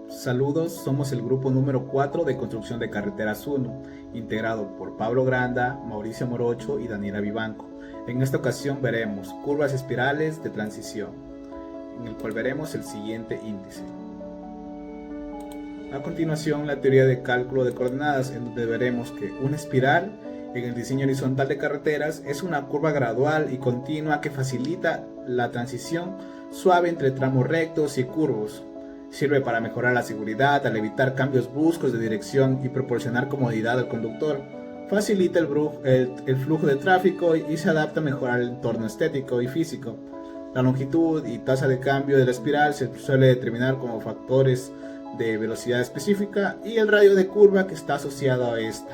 Saludos, somos el grupo número 4 de Construcción de Carreteras 1, integrado por Pablo Granda, Mauricio Morocho y Daniela Vivanco. En esta ocasión veremos curvas espirales de transición, en el cual veremos el siguiente índice. A continuación, la teoría de cálculo de coordenadas, en donde veremos que una espiral en el diseño horizontal de carreteras es una curva gradual y continua que facilita la transición suave entre tramos rectos y curvos. Sirve para mejorar la seguridad al evitar cambios bruscos de dirección y proporcionar comodidad al conductor. Facilita el flujo de tráfico y se adapta mejor al entorno estético y físico. La longitud y tasa de cambio de la espiral se suele determinar como factores de velocidad específica y el radio de curva que está asociado a esta.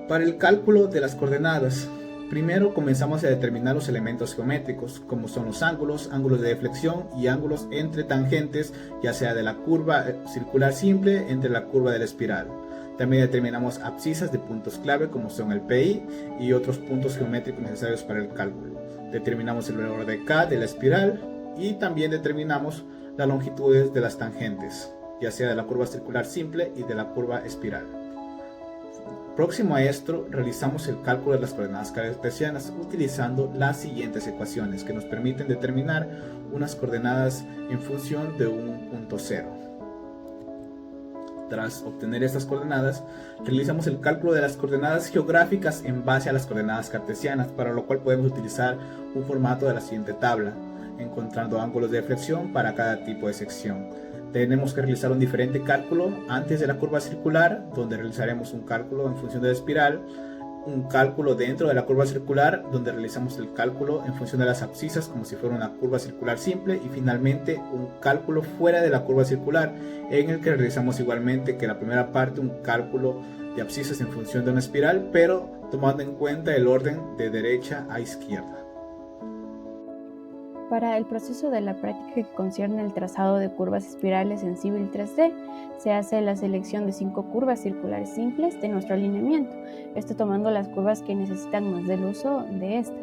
Para el cálculo de las coordenadas, primero comenzamos a determinar los elementos geométricos, como son los ángulos, ángulos de deflexión y ángulos entre tangentes, ya sea de la curva circular simple entre la curva de la espiral. También determinamos abscisas de puntos clave, como son el PI y otros puntos geométricos necesarios para el cálculo. Determinamos el valor de K de la espiral y también determinamos las longitudes de las tangentes, ya sea de la curva circular simple y de la curva espiral. Próximo a esto, realizamos el cálculo de las coordenadas cartesianas utilizando las siguientes ecuaciones que nos permiten determinar unas coordenadas en función de un punto cero. Tras obtener estas coordenadas, realizamos el cálculo de las coordenadas geográficas en base a las coordenadas cartesianas, para lo cual podemos utilizar un formato de la siguiente tabla, encontrando ángulos de deflexión para cada tipo de sección. Tenemos que realizar un diferente cálculo antes de la curva circular, donde realizaremos un cálculo en función de la espiral, un cálculo dentro de la curva circular, donde realizamos el cálculo en función de las abscisas como si fuera una curva circular simple, y finalmente un cálculo fuera de la curva circular, en el que realizamos igualmente que la primera parte un cálculo de abscisas en función de una espiral, pero tomando en cuenta el orden de derecha a izquierda. Para el proceso de la práctica que concierne el trazado de curvas espirales en Civil 3D, se hace la selección de 5 curvas circulares simples de nuestro alineamiento, esto tomando las curvas que necesitan más del uso de esta,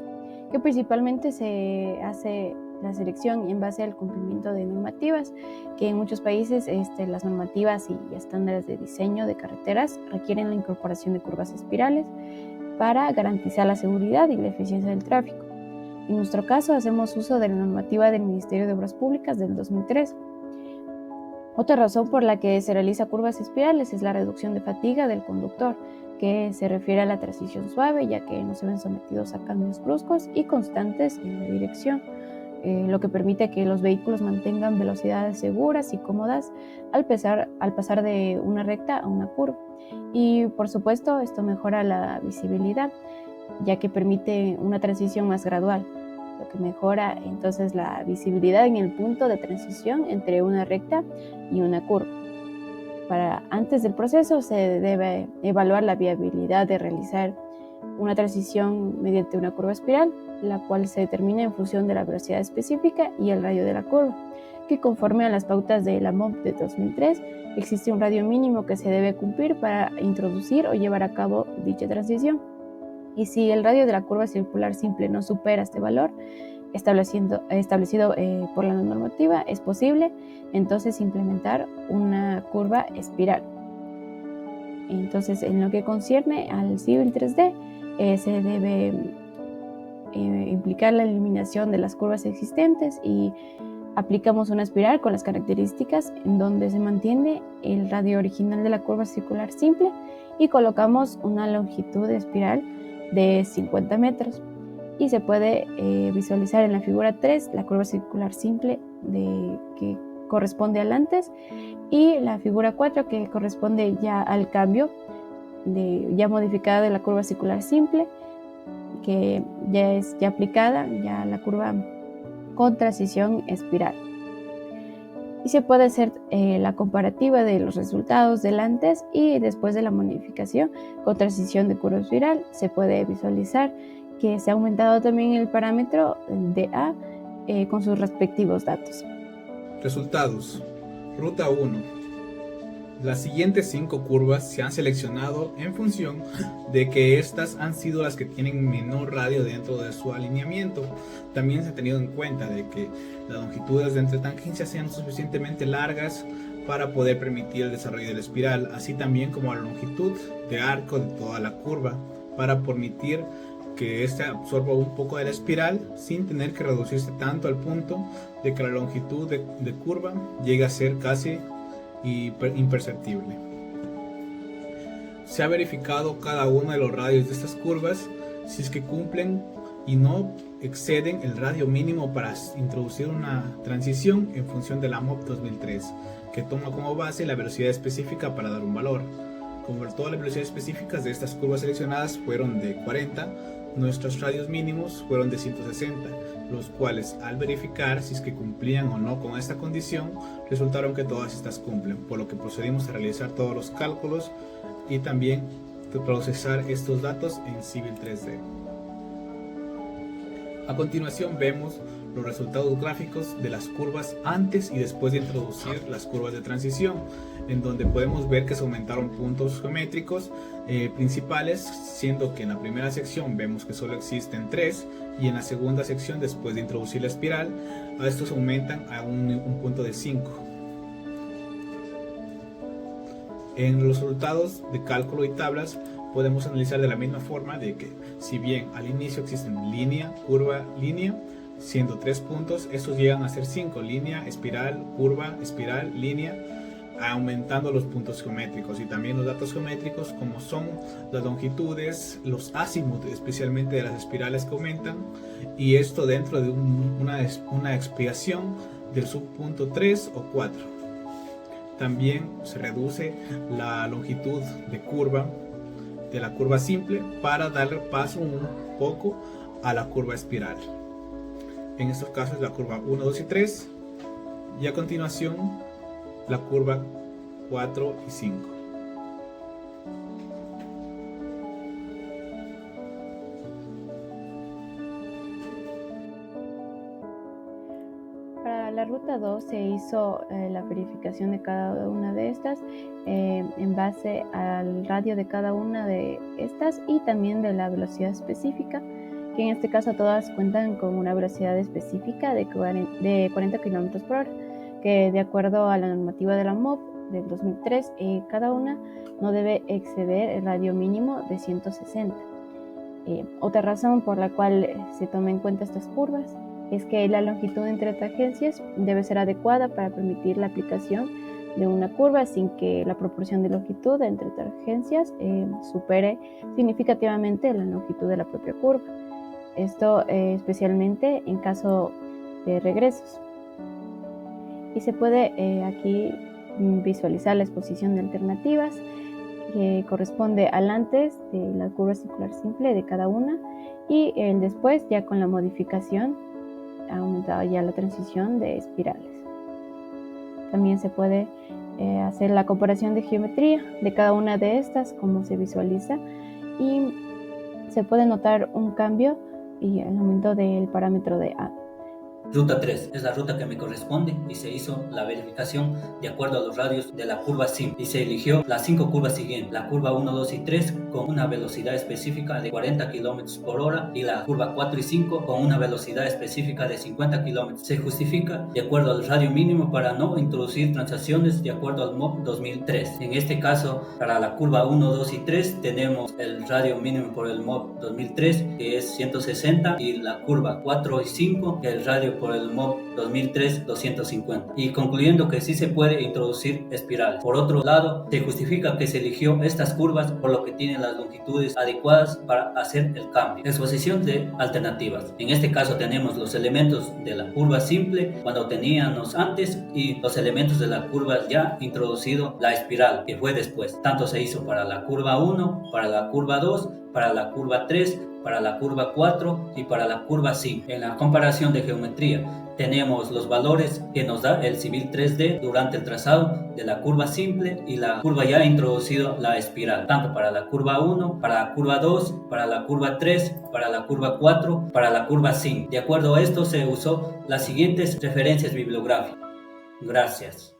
que principalmente se hace la selección en base al cumplimiento de normativas, que en muchos países las normativas y estándares de diseño de carreteras requieren la incorporación de curvas espirales para garantizar la seguridad y la eficiencia del tráfico. En nuestro caso, hacemos uso de la normativa del Ministerio de Obras Públicas del 2003. Otra razón por la que se realiza curvas espirales es la reducción de fatiga del conductor, que se refiere a la transición suave, ya que no se ven sometidos a cambios bruscos y constantes en la dirección, lo que permite que los vehículos mantengan velocidades seguras y cómodas al pasar de una recta a una curva. Y por supuesto, esto mejora la visibilidad, ya que permite una transición más gradual, lo que mejora entonces la visibilidad en el punto de transición entre una recta y una curva. Antes del proceso se debe evaluar la viabilidad de realizar una transición mediante una curva espiral, la cual se determina en función de la velocidad específica y el radio de la curva, que conforme a las pautas de la MOP de 2003, existe un radio mínimo que se debe cumplir para introducir o llevar a cabo dicha transición. Y si el radio de la curva circular simple no supera este valor establecido por la normativa, es posible entonces implementar una curva espiral. Entonces, en lo que concierne al Civil 3D, se debe implicar la eliminación de las curvas existentes y aplicamos una espiral con las características en donde se mantiene el radio original de la curva circular simple y colocamos una longitud de espiral de 50 metros, y se puede visualizar en la figura 3 la curva circular simple que corresponde al antes, y la figura 4 que corresponde ya al cambio ya modificada de la curva circular simple, que ya es aplicada ya la curva con transición espiral. Y se puede hacer la comparativa de los resultados del antes y después de la modificación con transición de curva espiral. Se puede visualizar que se ha aumentado también el parámetro de A con sus respectivos datos. Resultados. Ruta 1. Las siguientes 5 curvas se han seleccionado en función de que estas han sido las que tienen menor radio dentro de su alineamiento. También se ha tenido en cuenta de que las longitudes de entretangencia sean suficientemente largas para poder permitir el desarrollo de la espiral, así también como la longitud de arco de toda la curva, para permitir que éste absorba un poco de la espiral sin tener que reducirse tanto al punto de que la longitud de curva llegue a ser casi imperceptible. Se ha verificado cada uno de los radios de estas curvas si es que cumplen y no exceden el radio mínimo para introducir una transición en función de la MOP 2003, que toma como base la velocidad específica para dar un valor. Como todas las velocidades específicas de estas curvas seleccionadas fueron de 40, nuestros radios mínimos fueron de 160, los cuales al verificar si es que cumplían o no con esta condición, resultaron que todas estas cumplen, por lo que procedimos a realizar todos los cálculos y también procesar estos datos en Civil 3D. A continuación vemos los resultados gráficos de las curvas antes y después de introducir las curvas de transición, en donde podemos ver que se aumentaron puntos geométricos principales, siendo que en la primera sección vemos que solo existen 3 y en la segunda sección, después de introducir la espiral, a estos aumentan a un punto de 5. En los resultados de cálculo y tablas podemos analizar de la misma forma de que si bien al inicio existen línea, curva, línea, siendo 3 puntos, estos llegan a ser 5, línea, espiral, curva, espiral, línea, aumentando los puntos geométricos y también los datos geométricos como son las longitudes, los azimuth, especialmente de las espirales que aumentan, y esto dentro de una expiación del subpunto 3 o 4. También se reduce la longitud de curva de la curva simple para darle paso un poco a la curva espiral. En estos casos la curva 1, 2 y 3, y a continuación la curva 4 y 5. Para la ruta 2 se hizo la verificación de cada una de estas en base al radio de cada una de estas y también de la velocidad específica, que en este caso todas cuentan con una velocidad específica de 40 km por hora, que de acuerdo a la normativa de la MOP del 2003, cada una no debe exceder el radio mínimo de 160. Otra razón por la cual se toma en cuenta estas curvas es que la longitud entre tangencias debe ser adecuada para permitir la aplicación de una curva sin que la proporción de longitud entre tangencias supere significativamente la longitud de la propia curva. Esto especialmente en caso de regresos. Y se puede aquí visualizar la exposición de alternativas que corresponde al antes de la curva circular simple de cada una y el después ya con la modificación ha aumentado ya la transición de espirales. También se puede hacer la comparación de geometría de cada una de estas, como se visualiza, y se puede notar un cambio y el aumento del parámetro de A. Ruta 3 es la ruta que me corresponde y se hizo la verificación de acuerdo a los radios de la curva simple y se eligió las 5 curvas siguientes: la curva 1, 2 y 3 con una velocidad específica de 40 km por hora y la curva 4 y 5 con una velocidad específica de 50 km. Se justifica de acuerdo al radio mínimo para no introducir transacciones de acuerdo al MOP 2003. En este caso, para la curva 1, 2 y 3 tenemos el radio mínimo por el MOP 2003 que es 160 y la curva 4 y 5 que el radio por el MOP 2003 250, y concluyendo que sí se puede introducir espirales. Por otro lado, se justifica que se eligió estas curvas por lo que tienen las longitudes adecuadas para hacer el cambio. Exposición de alternativas. En este caso tenemos los elementos de la curva simple cuando teníamos antes y los elementos de la curva ya introducido la espiral que fue después. Tanto se hizo para la curva 1, para la curva 2, para la curva 3, para la curva 4 y para la curva 5. En la comparación de geometría tenemos los valores que nos da el Civil 3D durante el trazado de la curva simple y la curva ya introducido la espiral, tanto para la curva 1, para la curva 2, para la curva 3, para la curva 4, para la curva 5. De acuerdo a esto se usó las siguientes referencias bibliográficas. Gracias.